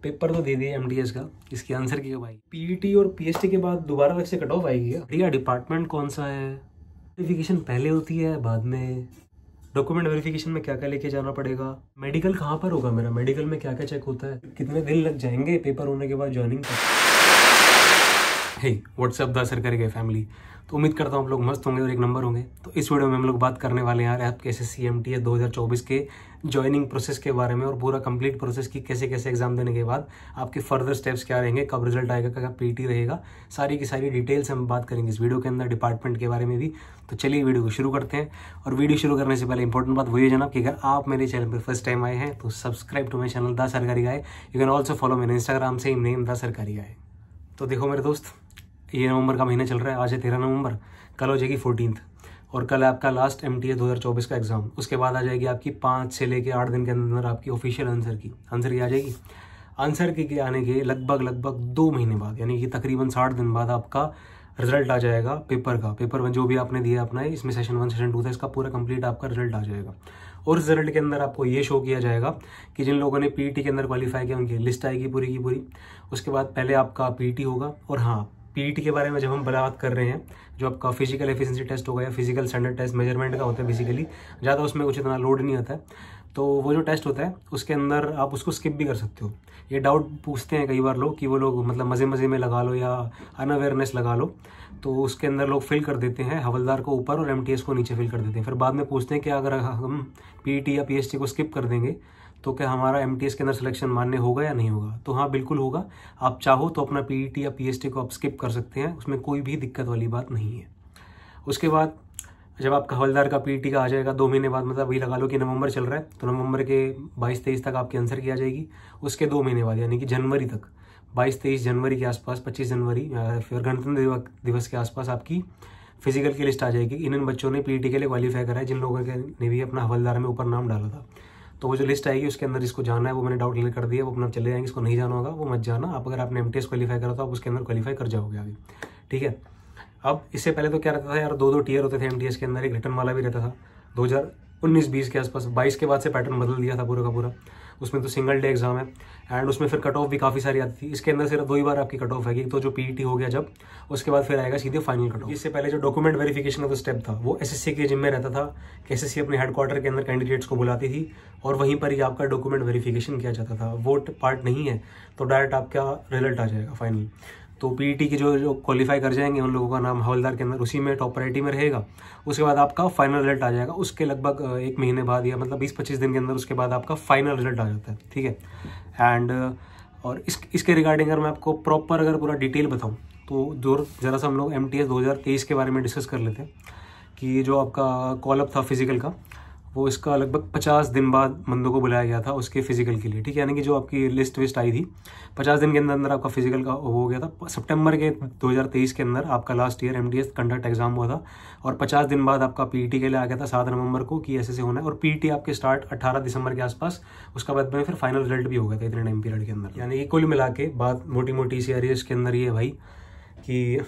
Paper तो दे दिया MTS का, इसकी आंसर की कब आएगी? पीईटी और पीएसटी के बाद दोबारा वैसे कट ऑफ आएगी क्या? भैया डिपार्टमेंट कौन सा है? वेरिफिकेशन पहले होती है बाद में? डॉक्यूमेंट वेरिफिकेशन में क्या क्या लेके जाना पड़ेगा? मेडिकल कहाँ पर होगा मेरा? मेडिकल में क्या क्या चेक होता है? कितने दिन लग जाएंगे पेपर होने के बाद ज्वाइनिंग का? हे व्हाट्सअप द सरकारी गए फैमिली, तो उम्मीद करता हूँ आप लोग मस्त होंगे और एक नंबर होंगे। तो इस वीडियो में हम लोग बात करने वाले हैं आपके एसएससी एमटीएस 2024 के ज्वाइनिंग प्रोसेस के बारे में और पूरा कंप्लीट प्रोसेस की कैसे कैसे एग्जाम देने के बाद आपके फर्दर स्टेप्स क्या रहेंगे, कब रिजल्ट आएगा, कब पीटी रहेगा, सारी की सारी डिटेल्स हम बात करेंगे इस वीडियो के अंदर, डिपार्टमेंट के बारे में भी। तो चलिए वीडियो को शुरू करते हैं। और वीडियो शुरू करने से पहले इंपॉर्टेंट बात वही है जनाब कि अगर आप मेरे चैनल पर फर्स्ट टाइम आए हैं तो subscribe to my channel the Sarkari guy. You can also follow मेरे इंस्टाग्राम से नेम द सरकारी गाय। तो देखो मेरे दोस्त, ये नवंबर का महीना चल रहा है, आज है 13 नवंबर, कल हो जाएगी 14th और कल आपका लास्ट एमटीएस 2024 का एग्जाम। उसके बाद आ जाएगी आपकी 5 से लेकर 8 दिन के अंदर आपकी ऑफिशियल आंसर की आ जाएगी। आंसर की आने के लगभग 2 महीने बाद, यानी कि तकरीबन 60 दिन बाद आपका रिजल्ट आ जाएगा पेपर का। पेपर में जो भी आपने दिया अपना, इसमें सेशन 1 सेशन 2 था, इसका पूरा कंप्लीट आपका रिजल्ट आ जाएगा। और इस रिजल्ट के अंदर आपको ये शो किया जाएगा कि जिन लोगों ने पीईटी के अंदर क्वालिफाई किया उनकी लिस्ट आएगी पूरी की पूरी। उसके बाद पहले आपका पीईटी होगा। और हाँ, पीईटी के बारे में जब हम बात कर रहे हैं, जो आपका फिजिकल एफिशिएंसी टेस्ट होगा या फिजिकल स्टैंडर्ड टेस्ट मेजरमेंट का होता है, बेसिकली ज़्यादा उसमें कुछ इतना लोड नहीं आता है। तो वो जो टेस्ट होता है उसके अंदर आप उसको स्किप भी कर सकते हो। ये डाउट पूछते हैं कई बार लोग कि वो लोग मतलब मज़े मज़े में लगा लो या अनअवेयरनेस लगा लो, तो उसके अंदर लोग फिल कर देते हैं हवलदार को ऊपर और एमटीएस को नीचे फिल कर देते हैं। फिर बाद में पूछते हैं कि अगर हम पीईटी या पीएसटी को स्किप कर देंगे तो क्या हमारा एमटीएस के अंदर सिलेक्शन मान्य होगा या नहीं होगा? तो हाँ, बिल्कुल होगा। आप चाहो तो अपना पीईटी या पीएसटी को आप स्किप कर सकते हैं, उसमें कोई भी दिक्कत वाली बात नहीं है। उसके बाद जब आपका हवलदार का पीईटी का आ जाएगा 2 महीने बाद, मतलब वही लगा लो कि नवंबर चल रहा है तो नवंबर के 22-23 तक आपकी आंसर की आ जाएगी। उसके 2 महीने बाद यानी कि जनवरी तक, 22-23 जनवरी के आसपास, 25 जनवरी फिर गणतंत्र दिवस के आसपास आपकी फिजिकल की लिस्ट आ जाएगी। इन बच्चों ने पीईटी के लिए क्वालिफाई करा है, जिन लोगों ने भी अपना हवलदार में ऊपर नाम डाला था। तो वो जो लिस्ट आएगी उसके अंदर जिसको जाना है वो मैंने डाउट क्लियर कर दिया, वो अपना चले जाएंगे। इसको नहीं जाना होगा वो मत जाना। आप अगर आपने एमटीएस क्वालिफाई करा तो आप उसके अंदर क्वालिफाई कर जाओगे आगे, ठीक है। अब इससे पहले तो क्या रहता था यार, 2-2 टीयर होते थे एमटीएस के अंदर, एक रिटर्न वाला भी रहता था। 2019-20 के आसपास, 22 के बाद से पैटर्न बदल दिया था पूरा का पूरा। उसमें तो सिंगल डे एग्जाम है एंड उसमें फिर कट ऑफ भी काफ़ी सारी आती थी। इसके अंदर सिर्फ 2 ही बार आपकी कट ऑफ आएगी, तो जो पीईटी हो गया जब, उसके बाद फिर आएगा सीधे फाइनल कट ऑफ। इससे पहले जो डॉक्यूमेंट वेरिफिकेशन का तो स्टेप था वो एसएससी के जिम्मे रहता था कि एसएससी अपने हेडक्वार्टर के अंदर कैंडिडेट्स को बुलाती थी और वहीं पर ही आपका डॉक्यूमेंट वेरिफिकेशन किया जाता था। वो पार्ट नहीं है तो डायरेक्ट आपका रिजल्ट आ जाएगा फाइनल। तो पीईटी के जो क्वालिफाई कर जाएंगे उन लोगों का नाम हवलदार के अंदर उसी में टॉप प्रायोरिटी में रहेगा। उसके बाद आपका फाइनल रिजल्ट आ जाएगा। उसके लगभग 1 महीने बाद या मतलब 20-25 दिन के अंदर उसके बाद आपका फाइनल रिजल्ट आ जाता है, ठीक है। एंड और इसके रिगार्डिंग अगर मैं आपको प्रॉपर अगर पूरा डिटेल बताऊँ तो ज़रा सा हम लोग एमटीएस 2023 के बारे में डिस्कस कर लेते हैं कि जो आपका कॉलअप था फिजिकल का, वो इसका लगभग 50 दिन बाद बंदों को बुलाया गया था उसके फिजिकल के लिए, ठीक है। यानी कि जो आपकी लिस्ट विस्ट आई थी 50 दिन के अंदर अंदर आपका फिजिकल का हो गया था। सितंबर के 2023 के अंदर आपका last year MTS conduct exam हुआ था और 50 दिन बाद आपका पीईटी के लिए आ गया था 7 नवंबर को कि ऐसे होना है। और पीईटी आपके स्टार्ट 18 दिसंबर के आसपास, उसका बाद में फिर फाइनल रिजल्ट भी हो गया था इतने टाइम पीरियड के अंदर। यानी कि कुल मिला के बात मोटी मोटी सी आ रही है इसके अंदर ये है भाई कि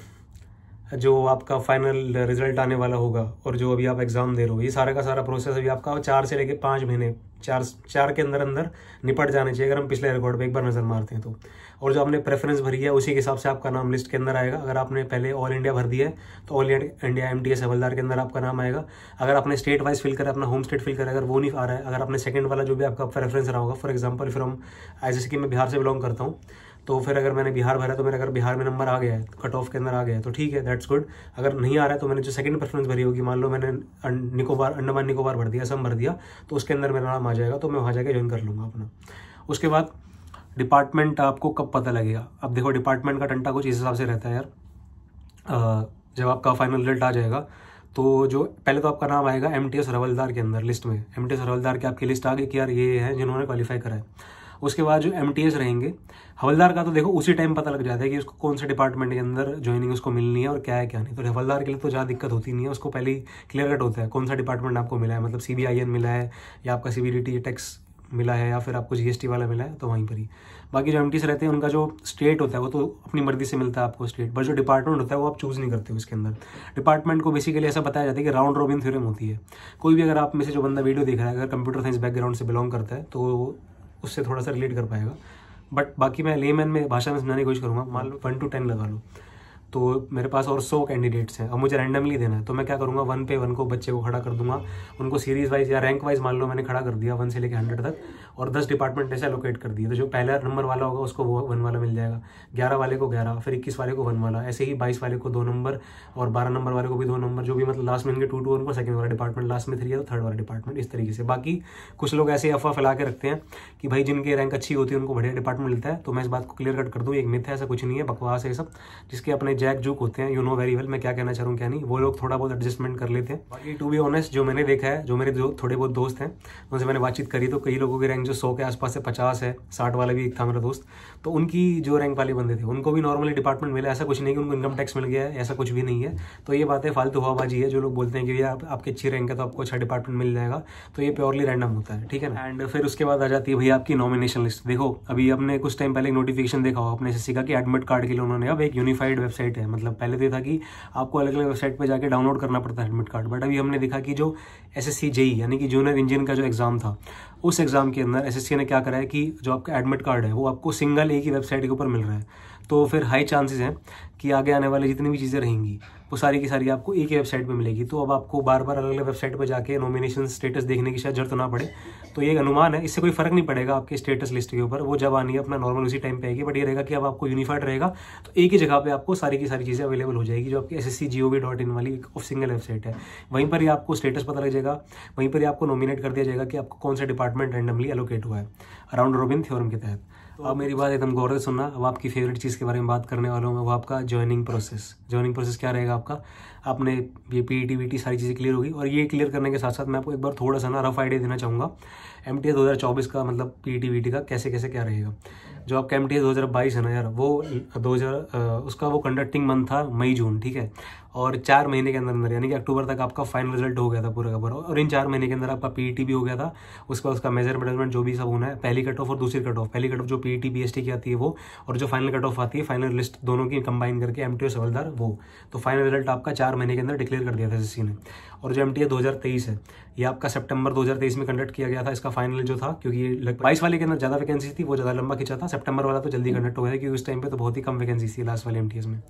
जो आपका फाइनल रिजल्ट आने वाला होगा और जो अभी आप एग्जाम दे रहे हो, ये सारा का सारा प्रोसेस अभी आपका 4 से लेकर 5 महीने, 4 के अंदर अंदर निपट जाने चाहिए अगर हम पिछले रिकॉर्ड पे एक बार नजर मारते हैं तो। और जो आपने प्रेफरेंस भरी है उसी के हिसाब से आपका नाम लिस्ट के अंदर आएगा। अगर आपने पहले ऑल इंडिया भर दिया है तो ऑल इंडिया एमटीएस हवलदार के अंदर आपका नाम आएगा। अगर आपने स्टेट वाइज फिल करा, अपना होम स्टेट फिल करा, अगर वो नहीं आ रहा है, अगर आपने सेकंड वाला जो भी आपका प्रेफरेंस रहा होगा, फॉर एग्जाम्पल फिर हम जैसे कि मैं बिहार से बिलोंग करता हूँ, तो फिर अगर मैंने बिहार भरा तो मेरा अगर बिहार में नंबर आ गया है, कट ऑफ के अंदर आ गया है तो ठीक है, दैट्स गुड। अगर नहीं आ रहा है तो मैंने जो सेकंड प्रेफरेंस भरी होगी, मान लो मैंने अंडमान निकोबार भर दिया, असम भर दिया, तो उसके अंदर मेरा नाम आ जाएगा तो मैं वहाँ जाकर ज्वाइन कर लूँगा अपना। उसके बाद डिपार्टमेंट आपको कब पता लगेगा? अब देखो डिपार्टमेंट का टंटा कुछ इस हिसाब से रहता है यार। जब आपका फाइनल रिजल्ट आ जाएगा तो जो पहले तो आपका नाम आएगा एमटीएस हवलदार के अंदर लिस्ट में। एमटीएस हवलदार की आपकी लिस्ट आ गई कि यार ये है जिन्होंने क्वालिफाई करा है। उसके बाद जो एमटीएस रहेंगे हवलदार का तो देखो उसी टाइम पता लग जाता है कि उसको कौन से डिपार्टमेंट के अंदर ज्वाइनिंग उसको मिलनी है और क्या है क्या नहीं। तो हवलदार के लिए तो ज़्यादा दिक्कत होती नहीं है, उसको पहले ही क्लियर कट होता है कौन सा डिपार्टमेंट आपको मिला है, मतलब सीबीआईएन मिला है या आपका सीबीडीटी टैक्स मिला है या फिर आपको जीएसटी वाला मिला है, तो वहीं पर ही। बाकी जो एमटीएस रहते हैं उनका जो स्टेट होता है वो तो अपनी मर्जी से मिलता है आपको स्टेट, बट जो डिपार्टमेंट होता है वो आप चूज़ नहीं करते हो उसके अंदर। डिपार्टमेंट को बेसिकली ऐसा बताया जाता है कि राउंड रॉबिन थ्योरम होती है। कोई भी अगर आप में से जो बंदा वीडियो देख रहा है अगर कंप्यूटर साइंस बैकग्राउंड से बिलोंग करता है तो उससे थोड़ा सा रिलेट कर पाएगा। बट बाकी मैं लेमैन में भाषा में समझाने की कोशिश करूँगा। मान लो 1 to 10 लगा लो, तो मेरे पास और 100 कैंडिडेट्स हैं, अब मुझे रैंडमली देना है, तो मैं क्या करूँगा 1 पे 1 को बच्चे को खड़ा कर दूंगा, उनको सीरीज वाइज या रैंक वाइज मान लो मैंने खड़ा कर दिया 1 से लेकर 100 तक, और 10 डिपार्टमेंट ऐसे एलोकेट कर दिए। तो जो पहला नंबर वाला होगा उसको वो 1 वाला मिल जाएगा, 11 वाले को 11, फिर 21 वाले को 1 वाला, ऐसे ही 22 वाले को 2 नंबर, और 12 नंबर वाले को भी 2 नंबर, जो भी मतलब लास्ट में इनके 2 2 उनको सेकंड वाला डिपार्टमेंट, लास्ट में 3 है तो थर्ड वाला डिपार्टमेंट, इस तरीके से। बाकी कुछ लोग ऐसे अफवाह फैला के रखते हैं कि भाई जिनकी रैंक अच्छी होती है उनको बढ़िया डिपार्टमेंट मिलता है, तो मैं इस बात को क्लियर कट कर दूँ, एक मिथ है, ऐसा कुछ नहीं है, बकवास है ये सब। जिसके अपने जैक जूक होते हैं, यू नो वेरी वेल मैं क्या कहना चाह रहा हूँ क्या नहीं, वो लोग थोड़ा बहुत एडजस्टमेंट कर लेते हैं। बाकी टू बी ऑनेस्ट जो मैंने देखा है, जो मेरे जो थोड़े बहुत दोस्त हैं उनसे मैंने बातचीत करी, तो कई लोगों की रैंक जो 100 के आसपास है, 50 है, 60 वाला भी एक था मेरा दोस्त, तो उनकी जो रैंक वाले बंदे थे उनको भी नॉर्मली डिपार्टमेंट मिला। ऐसा कुछ नहीं कि उनको इनकम टैक्स मिल गया है, ऐसा कुछ भी नहीं है। तो ये बातें फालतू हवाबाजी है, जो लोग बोलते हैं कि भैया आपकी अच्छी रैंक है तो आपको अच्छा डिपार्टमेंट मिल जाएगा, तो ये प्योरली रैंडम होता है, ठीक है ना। एंड फिर उसके बाद आ जाती है भैया आपकी नॉमिनेशन लिस्ट। देखो अभी हमने कुछ टाइम पहले एक नोटिफिकेशन देखा हो अपने एसएससी का कि एडमिट कार्ड के लिए उन्होंने अब एक यूनिफाइड वेबसाइट है, मतलब पहले तो ये था कि आपको अलग अलग वेबसाइट पर जाके डाउनलोड करना पड़ता है एडमिट कार्ड, बट अभी हमने देखा कि जो एसएससी जेईई यानी कि जूनियर इंजीनियर का जो एग्जाम था, उस एग्जाम के अंदर एसएससी ने क्या करा है कि जो आपका एडमिट कार्ड है वो आपको सिंगल एक ही वेबसाइट के ऊपर मिल रहा है। तो फिर हाई चांसेस हैं कि आगे आने वाले जितनी भी चीज़ें रहेंगी वो सारी की सारी आपको एक ही वेबसाइट पे मिलेगी। तो अब आपको बार बार अलग अलग वेबसाइट पे जाके नॉमिनेशन स्टेटस देखने की शायद जरूरत ना पड़े। तो ये एक अनुमान है, इससे कोई फर्क नहीं पड़ेगा आपके स्टेटस लिस्ट के ऊपर, वो जब आनी है अपना नॉर्मल उसी टाइम पे आएगी। बट ये रहेगा कि अब आपको यूनिफाइड रहेगा, तो एक ही जगह पे आपको सारी की सारी चीज़ें अवेलेबल हो जाएगी, जो आपकी SSC.gov.in वाली एक सिंगल वेबसाइट है। वहीं पर ही आपको स्टेटस पता लग जाएगा, वहीं पर ही आपको नॉमिनेट कर दिया जाएगा कि आपको कौन सा डिपार्टमेंट रैंडमली एलोकेट हुआ है राउंड रॉबिन थ्योरम के तहत। तो अब मेरी बात एकदम गौर से सुनना, अब आपकी फेवरेट चीज़ के बारे में बात करने वाला हूँ मैं, वो आपका ज्वाइनिंग प्रोसेस। ज्वाइनिंग प्रोसेस क्या रहेगा आपका, आपने ये PET VT सारी चीज़ें क्लियर होगी, और ये क्लियर करने के साथ साथ मैं आपको एक बार थोड़ा सा ना रफ आइडिया देना चाहूँगा MTS 2024 का, मतलब PET VT का कैसे कैसे क्या रहेगा। जो आपका MTS 2022 है ना यार, वो उसका वो कंडक्टिंग मंथ था मई जून, ठीक है, और 4 महीने के अंदर अंदर यानी कि अक्टूबर तक आपका फाइनल रिजल्ट हो गया था पूरा का पूरा, और इन 4 महीने के अंदर आपका PET भी हो गया था, उसका उसका मेजर मेजरमेंट जो भी सब होना है, पहली कट ऑफ और दूसरी कट ऑफ। पहली कट ऑफ जो PET BST की आती है वो, और जो फाइनल कट ऑफ आती है फाइनल लिस्ट दोनों की कंबाइन करके MTS हवलदार वो, तो फाइनल रिजल्ट आपका 4 महीने के अंदर डिक्लेयर कर दिया था SSC ने। और जो MTS 2023 है ये आपका सितंबर 2023 में कंडक्ट किया गया था, इसका फाइनल जो था, क्योंकि 22 वाले के अंदर ज़्यादा वैकेंसी थी, वो ज़्यादा लंबा खिंचा था। सितंबर वाला तो जल्दी कंडक्ट हो गया क्योंकि उस टाइम पे तो बहुत ही कम वैकेंसी थी लास्ट वाले MTS में।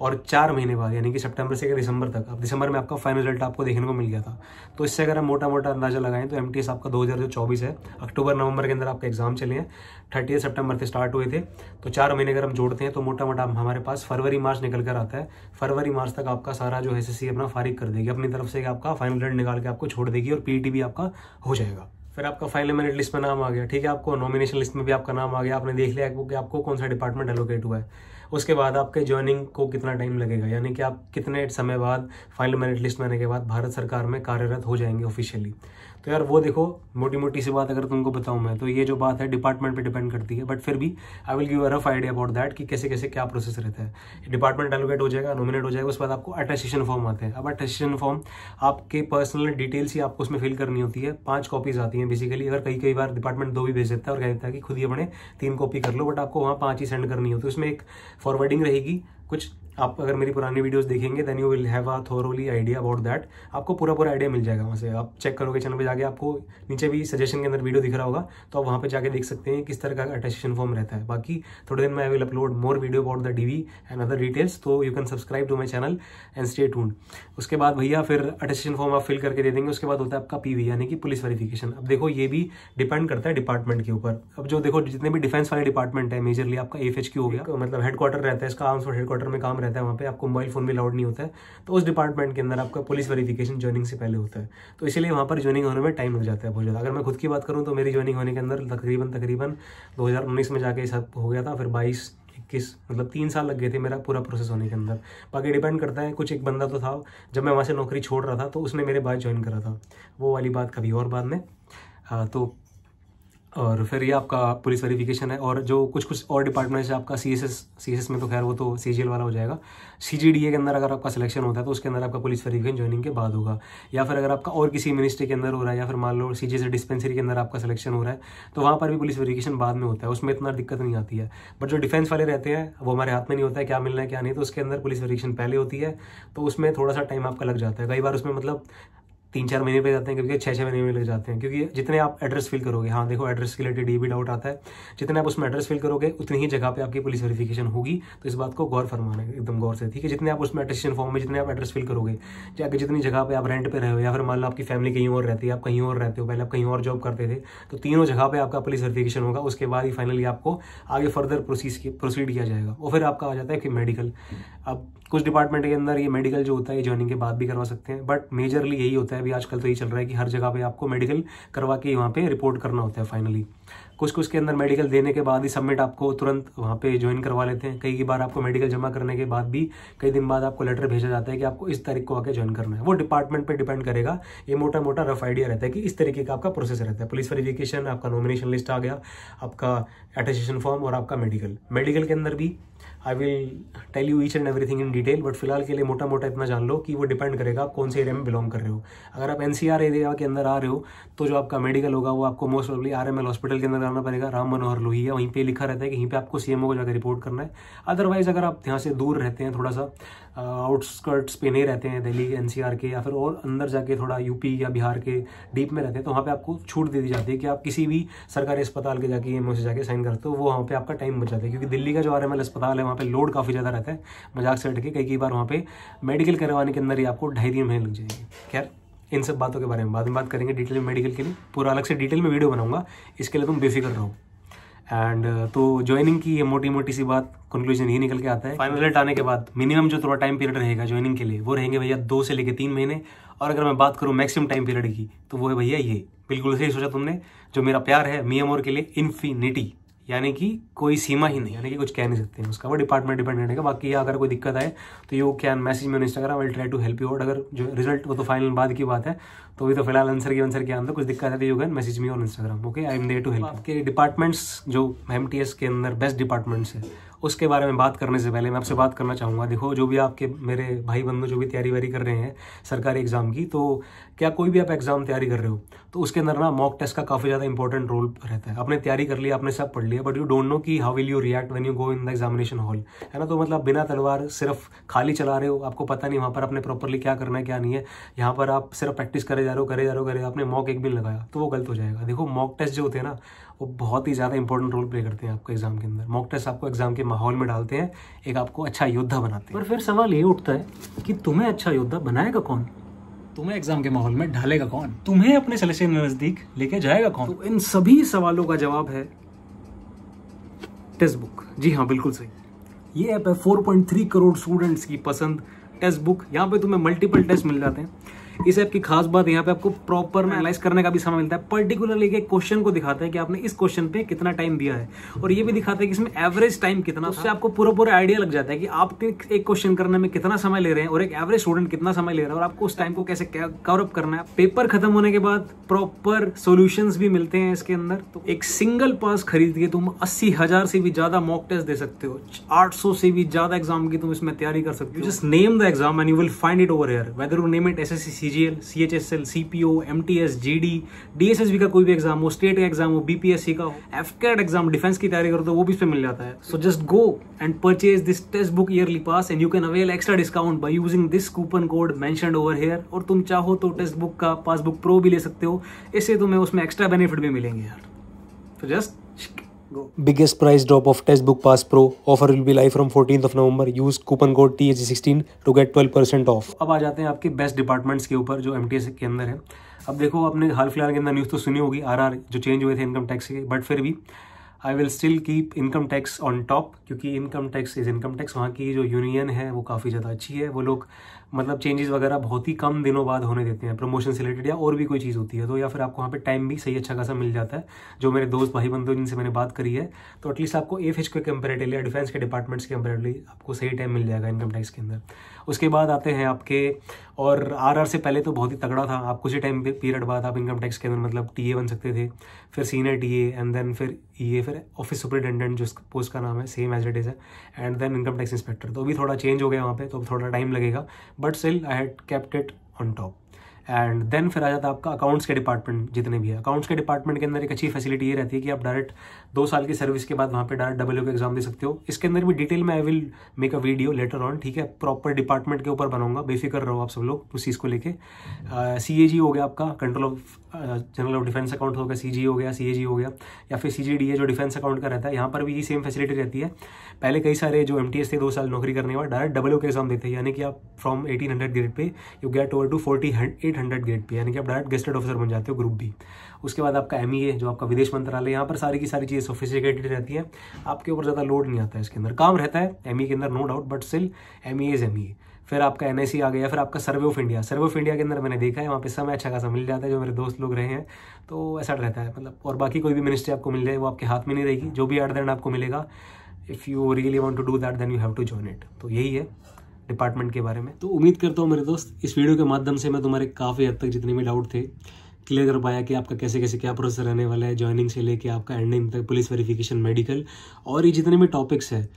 और 4 महीने बाद यानी कि सितंबर से दिसंबर तक, अब दिसंबर में आपका फाइनल रिजल्ट आपको देखने को मिल गया था। तो इससे अगर हम मोटा मोटा अंदाजा लगाएं तो MTS आपका 2024 है, अक्टूबर नवंबर के अंदर आपका एग्जाम चले हैं, 30 सितंबर से स्टार्ट हुए थे, तो 4 महीने अगर हम जोड़ते हैं तो मोटा मोटा हमारे पास फरवरी मार्च निकल कर आता है। फरवरी मार्च तक आपका सारा जो SSC अपना फारिग कर देगी अपनी तरफ से, आपका फाइनल रिजल्ट निकाल के आपको छोड़ देगी, और PET भी आपका हो जाएगा। फिर आपका फाइनल मेरिट लिस्ट में नाम आ गया, ठीक है, आपको नॉमिनेशन लिस्ट में भी आपका नाम आ गया, आपने देख लिया कि आपको कौन सा डिपार्टमेंट एलोकेट हुआ है। उसके बाद आपके ज्वाइनिंग को कितना टाइम लगेगा, यानी कि आप कितने समय बाद फाइनल मेरिट लिस्ट में आने के बाद भारत सरकार में कार्यरत हो जाएंगे ऑफिशियली। तो यार वो देखो, मोटी मोटी सी बात अगर तुमको बताऊं मैं, तो ये जो बात है डिपार्टमेंट पे डिपेंड करती है, बट फिर भी I will give a rough idea about that कि कैसे कैसे क्या प्रोसेस रहता है। डिपार्टमेंट एलोकेट हो जाएगा, नॉमिनेट हो जाएगा, उसके बाद आपको अटेस्टेशन फॉर्म आते हैं। अब अटेस्टेशन फॉर्म आपके पर्सनल डिटेल्स ही आपको उसमें फिल करनी होती है, 5 कॉपीज आती हैं बेसिकली। अगर कई बार डिपार्टमेंट 2 भी भेज देता है और कह देता है कि खुद ही अपने 3 कॉपी कर लो, बट आपको वहाँ 5 ही सेंड करनी होती है। उसमें एक फॉरवर्डिंग रहेगी कुछ, आप अगर मेरी पुरानी वीडियोस देखेंगे then you will have a thoroughly idea about that, आपको पूरा आइडिया मिल जाएगा वहाँ से। आप चेक करोगे चैनल पे जाके, आपको नीचे भी सजेशन के अंदर वीडियो दिख रहा होगा, तो आप वहाँ पे जाके देख सकते हैं किस तरह का अटेस्टेशन फॉर्म रहता है। बाकी थोड़े दिन में I will upload more video about the DV and other details, तो you can subscribe to my channel and stay tuned. उसके बाद भैया फिर अटेस्टेशन फॉर्म आप फिल करके दे देंगे, उसके बाद होता है आपका PV यानी कि पुलिस वेरिफिकेशन। अब देखो ये भी डिपेंड करता है डिपार्टमेंट के ऊपर। अब जो देखो जितने भी डिफेंस वाले डिपार्टमेंट है, मेजरली आपका AFHQ हो गया, मतलब हेडक्वार्टर रहता है इसका, आर्म्स फोर्स हेडक्वार्टर में काम रहता है, वहाँ पे आपको मोबाइल फोन भी अलाउड नहीं होता है, तो उस डिपार्टमेंट के अंदर आपका पुलिस वेरिफिकेशन ज्वाइनिंग से पहले होता है, तो इसीलिए वहाँ पर ज्वाइनिंग होने में टाइम लग जाता है बहुत ज़्यादा। अगर मैं खुद की बात करूँ तो मेरी ज्वाइनिंग होने के अंदर तकरीबन 2019 में जाके सब हो गया था, फिर 22-21 मतलब 3 साल लग गए थे मेरा पूरा प्रोसेस होने के अंदर। बाकी डिपेंड करता है, कुछ एक बंदा तो था जब मैं वहाँ से नौकरी छोड़ रहा था तो उसने मेरे बाद ज्वाइन करा था, वो वाली बात कभी और बाद में। तो और फिर ये आपका पुलिस वेरिफिकेशन है, और जो कुछ और डिपार्टमेंट है आपका CSS में तो खैर वो तो CGL वाला हो जाएगा। CGDA के अंदर अगर आपका सिलेक्शन होता है तो उसके अंदर आपका पुलिस वेरिफिकेशन ज्वाइनिंग के बाद होगा, या फिर अगर आपका और किसी मिनिस्ट्री के अंदर हो रहा है, या फिर मान लो CGS डिस्पेंसरी के अंदर आपका सिलेक्शन हो रहा है, तो वहाँ पर भी पुलिस वेरिफिकेशन बाद में होता है, उसमें इतना दिक्कत नहीं आती है। बट जो डिफेंस वाले रहते हैं वो हमारे हाथ में नहीं होता है क्या मिलना है क्या नहीं, तो उसके अंदर पुलिस वेरिफिकेशन पहले होती है, तो उसमें थोड़ा सा टाइम आपका लग जाता है। कई बार उसमें मतलब 3-4 महीने पे जाते हैं, कभी 6-6 महीने में लग जाते हैं, क्योंकि जितने आप एड्रेस फिल करोगे, हाँ देखो एड्रेस के रिलेटेड ये भी डाउट आता है, जितने आप उसमें एड्रेस फिल करोगे उतनी ही जगह पे आपकी पुलिस वेरिफिकेशन होगी। तो इस बात को गौर फरमाना है एकदम गौर से, ठीक है। जितने आप उसमें अटेस्टेशन फॉर्म में जितने आप एड्रेस फिल करोगे, चाहे जितनी जगह पे आप रेंट पे रहे हो या फिर मान लो आपकी फैमिली कहीं और रहती है, आप कहीं और रहते हो, पहले आप कहीं और जॉब करते थे, तो तीनों जगह पे आपका पुलिस वेरिफिकेशन होगा। उसके बाद ही फाइनली आपको आगे फर्दर प्रोसीड किया जाएगा। और फिर आपका आ जाता है कि मेडिकल। अब कुछ डिपार्टमेंट के अंदर ये मेडिकल जो होता है ज्वाइनिंग के बाद भी करवा सकते हैं, बट मेजरली यही होता है अभी आजकल तो यही चल रहा है कि हर जगह पे आपको मेडिकल करवा के वहाँ पे रिपोर्ट करना होता है फाइनली। कुछ के अंदर मेडिकल देने के बाद ही सबमिट आपको तुरंत वहाँ पे ज्वाइन करवा लेते हैं। कई बार आपको मेडिकल जमा करने के बाद भी कई दिन बाद आपको लेटर भेजा जाता है कि आपको इस तारीख को आके ज्वाइन करना है। वो डिपार्टमेंट पे डिपेंड करेगा। ये मोटा मोटा रफ आइडिया रहता है कि इस तरीके का आपका प्रोसेस रहता है। पुलिस वेरिफिकेशन, आपका नॉमिनेशन लिस्ट आ गया, आपका अटेस्टेशन फॉर्म और आपका मेडिकल के अंदर भी I will tell you each and everything in detail, but फिलहाल के लिए मोटा मोटा इतना जान लो कि वो डिपेंड करेगा आप कौन से एरिया में बिलोंग कर रहे हो। अगर आप एनसीआर एरिया के अंदर आ रहे हो तो जो आपका मेडिकल होगा वो आपको मोस्ट प्रोबेबली आरएमएल हॉस्पिटल के अंदर आना पड़ेगा, राम मनोहर लोहिया, वहीं पे लिखा रहता है कि यहीं पे आपको सीएमओ को जाकर रिपोर्ट करना है। अदरवाइज अगर आप यहाँ से दूर रहते हैं, थोड़ा सा आउटस्कर्ट्स पे नहीं रहते हैं दिल्ली एनसीआर के, या फिर और अंदर जाके थोड़ा यूपी या बिहार के डीप में रहते हैं, तो वहाँ पे आपको छूट दे दी जाती है कि आप किसी भी सरकारी अस्पताल के जाके एमओ से जाके साइन करते हो, वो वहाँ पे आपका टाइम बच जाता है। क्योंकि दिल्ली का जो आरएमएल अस्पताल है वहाँ पे लोड काफ़ी ज़्यादा रहता है, मजाक से हट के कई बार वहाँ पे मेडिकल करवाने के अंदर ही आपको 2.5-3 महीने लग जाएंगे। खैर इन सब बातों के बारे में बाद में बात करेंगे डिटेल में। मेडिकल के लिए पूरा अलग से डिटेल में वीडियो बनाऊंगा, इसके लिए तुम बेफिक्र रहो। एंड तो ज्वाइनिंग की ये मोटी मोटी सी बात कंक्लूजन ये निकल के आता है। फाइनल रिजल्ट आने के बाद मिनिमम जो थोड़ा टाइम पीरियड रहेगा ज्वाइनिंग के लिए वो रहेंगे भैया 2 से लेकर 3 महीने। और अगर मैं बात करूँ मैक्सिमम टाइम पीरियड की तो वो है भैया ये, बिल्कुल सही सोचा तुमने, जो मेरा प्यार है मियामोर के लिए इन्फिनिटी, यानी कि कोई सीमा ही नहीं, यानी कि कुछ कह नहीं सकते हैं उसका, वो डिपार्टमेंट डिपेंड रहेगा। बाकी अगर कोई दिक्कत आए तो you can message me on Instagram, I will try to help you out. अगर जो रिजल्ट वो तो फाइनल बाद की बात है, तो अभी तो फिलहाल आंसर के अंदर कुछ दिक्कत है तो you can message me on Instagram, okay, I am there to help. आपके डिपार्टमेंट्स जो एमटीएस के अंदर बेस्ट डिपार्टमेंट्स है उसके बारे में बात करने से पहले मैं आपसे बात करना चाहूँगा। देखो जो भी आपके मेरे भाई बंधु जो भी तैयारी वारी कर रहे हैं सरकारी एग्जाम की, तो क्या कोई भी आप एग्जाम तैयारी कर रहे हो तो उसके अंदर ना मॉक टेस्ट का काफ़ी ज़्यादा इंपॉर्टेंट रोल रहता है। आपने तैयारी कर लिया, आपने सब पढ़ लिया, बट यू डोंट नो कि how will you react when you go in the examination hall, है ना। तो मतलब बिना तलवार सिर्फ खाली चला रहे हो, आपको पता नहीं वहाँ पर आपने प्रॉपरली क्या करना है क्या नहीं है। यहाँ पर आप सिर्फ प्रैक्टिस करे जा रहे हो, आपने मॉक एक भी लगाया तो वो गलत हो जाएगा। देखो मॉक टेस्ट जो होते हैं ना वो बहुत ही ज़्यादा इंपॉर्टेंट रोल प्ले करते हैं आपको एग्जाम के अंदर। मॉक टेस्ट आपको एग्जाम के माहौल में डालते हैं, एक आपको अच्छा योद्धा बनाते हैं। पर फिर सवाल ये उठता है कि तुम्हें अच्छा योद्धा बनाएगा कौन, तुम्हें एग्जाम के माहौल में ढालेगा कौन, तुम्हें अपने सिलेक्शन नजदीक लेके जाएगा कौन। तो इन सभी सवालों का जवाब है टेस्ट बुक। जी हाँ, बिल्कुल सही। ये ऐप है 4.3 करोड़ स्टूडेंट्स की पसंद टेस्ट बुक। यहाँ पे तुम्हें मल्टीपल टेस्ट मिल जाते हैं। इस ऐप की खास बात यहाँ पे आपको प्रॉपर एनालाइज करने का भी समय मिलता है। पर्टिकुलरली एक क्वेश्चन को दिखाता है कि आपने इस क्वेश्चन पे कितना टाइम दिया है, और ये भी दिखाता है कि इसमें एवरेज टाइम कितना, उससे आपको पूरा आइडिया लग जाता है कि आप एक क्वेश्चन करने में कितना समय ले रहे हैं और एक एवरेज स्टूडेंट कितना समय ले रहा है, और आपको उस टाइम को कैसे कवर अप करना है। पेपर खत्म होने के बाद प्रॉपर सोल्यूशंस भी मिलते हैं इसके अंदर। तो एक सिंगल पास खरीद के तुम 80,000 से भी ज्यादा मॉक टेस्ट दे सकते हो, 800 से भी ज्यादा एग्जाम की तुम इसमें तैयारी कर सकते हो। Just name the exam and you will find it over here, whether you name it SSC, CGL, CHSL, CPO, MTS, GD, DSSB का कोई भी एग्जाम हो, स्टेट का एग्जाम हो, BPSC का हो, FCAT एग्जाम डिफेंस की तैयारी करो तो वो भी इसमें मिल जाता है। So just go and purchase this test book yearly pass and you can avail extra discount by using this coupon code mentioned over here. और तुम चाहो तो टेस्ट बुक का पासबुक प्रो भी ले सकते हो, इससे तुम्हें उसमें एक्स्ट्रा बेनिफिट भी मिलेंगे यार। तो just go. Biggest price drop of Textbook Pass Pro offer will be live from 14th of November. Use coupon code THG16 to get 12% off. अब आ जाते हैं आपके बेस्ट डिपार्टमेंट्स के ऊपर जो MTS के अंदर है। अब देखो आपने हाल फिलहाल के अंदर न्यूज़ तो सुनी होगी RR जो चेंज हुए थे इनकम टैक्स के, बट फिर भी I will still keep income tax on top, क्योंकि income tax is income tax. वहाँ की जो यूनियन है वो काफ़ी ज़्यादा अच्छी है। वो लोग मतलब चेंजेस वगैरह बहुत ही कम दिनों बाद होने देते हैं, प्रमोशन से रिलेटेड या और भी कोई चीज़ होती है तो, या फिर आपको वहाँ पे टाइम भी सही अच्छा खासा मिल जाता है। जो मेरे दोस्त भाई बंधु जिनसे मैंने बात करी है तो एटलीस्ट आपको AFH के कंपेरेटिवली या डिफेंस के डिपार्टमेंट्स के कंपेरेटिवली आपको सही टाइम मिल जाएगा इनकम टैक्स के अंदर। उसके बाद आते हैं आपके, और RR से पहले तो बहुत ही तगड़ा था, आप कुछ ही टाइम पीरियड बाद आप इनकम टैक्स के अंदर मतलब TA बन सकते थे, फिर सीनियर TA एंड देन फिर EA, फिर ऑफिस सुपरिटेंडेंट जो पोस्ट का नाम है सेम एज इट इज़ है, and then income tax inspector. तो अभी थोड़ा चेंज हो गया वहाँ पे, तो थोड़ा टाइम लगेगा, but still I had kept it on top. And then फिर आ जाता है आपका अकाउंट्स के डिपार्टमेंट जितने भी है। अकाउंट्स के डिपार्टमेंट के अंदर एक अच्छी फैसिलिटी ये रहती है कि आप डायरेक्ट 2 साल की सर्विस के बाद वहाँ पे डायरेक्ट WO का एग्जाम दे सकते हो। इसके अंदर भी डिटेल में I will make a video later on, ठीक है, प्रॉपर डिपार्टमेंट के ऊपर बनाऊंगा, बेफिक्र रहो आप सब लोग उस चीज़ को लेके। CAG हो गया आपका, control of general of defence account हो गया, CG हो गया, CAG हो गया, या फिर CGDA जो डिफेंस अकाउंट का रहता है, यहाँ पर भी ये सेम फैसिलिटी रहती है। पहले कई सारे जो MTS थे 2 साल नौकरी करने के बाद डायरेक्ट WO का एग्जाम देते हैं, यानी कि आप from 1800 grade pay you get over to 4800 grade pay, यानी कि आप डायरेक्ट गेस्टेड ऑफिसर बन जाते हो ग्रुप बी। उसके बाद आपका MEA जो आपका विदेश मंत्रालय, यहाँ पर सारी की सारी चीज़ें सोफिस्टिकेटेड रहती है, आपके ऊपर ज़्यादा लोड नहीं आता है। इसके अंदर काम रहता है ME के अंदर no doubt, but still MEA is MEA। फिर आपका NIC आ गया, फिर आपका survey of India. Survey of India के अंदर मैंने देखा है वहाँ पे समय अच्छा खासा मिल जाता है, जो मेरे दोस्त लोग रहे हैं, तो ऐसा रहता है मतलब। और बाकी कोई भी मिनिस्ट्री आपको मिल जाए वो आपके हाथ में नहीं रहेगी, जो भी एट द एंड आपको मिलेगा, if you really want to do that then you have to join it. तो यही है डिपार्टमेंट के बारे में। तो उम्मीद करता हूँ मेरे दोस्त इस वीडियो के माध्यम से मैं तुम्हारे काफ़ी हद तक जितने भी डाउट थे क्लियर कर पाया कि आपका कैसे कैसे क्या प्रोसेस रहने वाला है, ज्वाइनिंग से लेके आपका एंडिंग तक, पुलिस वेरिफिकेशन, मेडिकल, और ये जितने भी टॉपिक्स हैं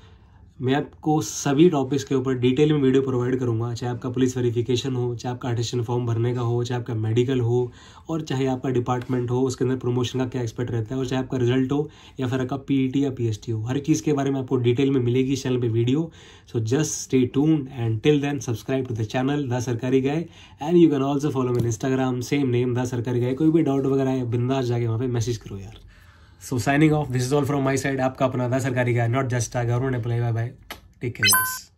मैं आपको सभी टॉपिक्स के ऊपर डिटेल में वीडियो प्रोवाइड करूंगा। चाहे आपका पुलिस वेरिफिकेशन हो, चाहे आपका अटेस्टेशन फॉर्म भरने का हो, चाहे आपका मेडिकल हो, और चाहे आपका डिपार्टमेंट हो उसके अंदर प्रमोशन का क्या एक्सपेक्ट रहता है, और चाहे आपका रिजल्ट हो या फिर आपका PET या PST हो, हर चीज़ के बारे में आपको डिटेल में मिलेगी इस चैनल पे video. So just stay tuned and till then subscribe to the channel the Sarkari guy, and you can also follow me in Instagram, same name the Sarkari guy. कोई भी डाउट वगैरह है बिंदास जाके वहाँ पे मैसेज करो यार। So signing off, this is all from my side, आपका अपना the Sarkari guy, not just a government employee. Bye bye, take care guys.